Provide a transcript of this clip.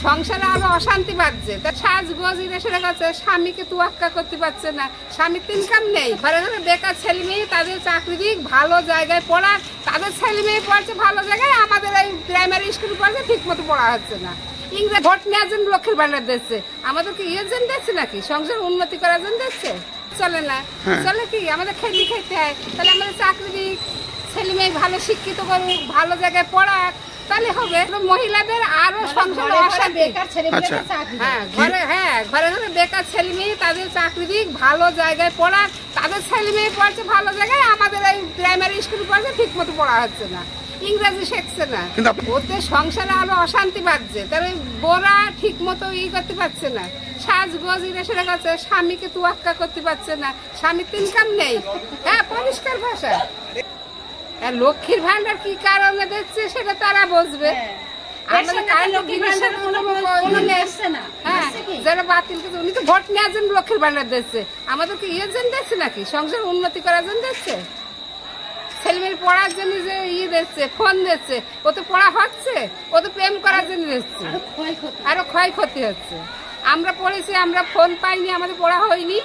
সংসারে আরো অশান্তি বাড়ছে, তা সাজগোজ এসে গেছে, স্বামীকে তুয়াক্কা করতে পারছে না, স্বামীর ইনকাম নেই, ঘরে ঘরে বেকার ছেলে মেয়ে, তাদের চাকরি দিক, ভালো জায়গায় পড়াক, তাদের ছেলে মেয়ে পড়ছে ভালো জায়গায়, আমাদের এই প্রাইমারি স্কুল পড়ছে ঠিক মতো পড়া হচ্ছে না। ইংরেজ ভোট নেওয়ার জন্য লক্ষ্মীর ভান্ডার দিচ্ছে, আমাদেরকে জন্য দিচ্ছে নাকি? সংসার উন্নতি করার জন্য দিচ্ছে? চলে না, চলে কি? আমাদের খেতে খেতে হয়, তাহলে আমাদের চাকরি দিক, ছেলে মেয়ে ভালো শিক্ষিত করুক, ভালো জায়গায় পড়াক, তাহলে হবে। মহিলাদের আরো সংসার অশান্তি, ঘরে ঘরে বেকার ছেলে মেয়ে, তাদের চাকরি দিক, ভালো জায়গায় পড়াক, তাদের ছেলে মেয়ে পড়ছে ভালো জায়গায়, আমাদের এই প্রাইমারি স্কুল পড়ছে ঠিক মতো পড়া হচ্ছে না, ইংরেজি শিখছে না, ওদের সংসারে আরো অশান্তি বাড়ছে, তাহলে বোরা ঠিক মতো করতে পারছে না, সাজগোজ এসে গেছে, স্বামীকে তুয়াক্কা করতে পারছে না, স্বামীর ইনকাম নেই। হ্যাঁ, পরিষ্কার ভাষা। লক্ষ্মীর ভান্ডার কি কারণে দিচ্ছে সেটা তারা বুঝবে। যারা বাতিল করছে, উনি তো ভোট নেওয়ার জন্য লক্ষ্মীর ভান্ডার দিচ্ছে, আমাদেরকে জন্য দিচ্ছে নাকি? সংসার উন্নতি করার জন্য দিচ্ছে, ছেলেমেয়ের পড়ার জন্য যে দিচ্ছে, ফোন দিচ্ছে, ও তো পড়া হচ্ছে, ও তো প্রেম করার জন্য দিচ্ছে, আরো ক্ষয়ক্ষতি হচ্ছে। আমরা পড়েছি, আমরা ফোন পাইনি, আমাদের পড়া হয়নি।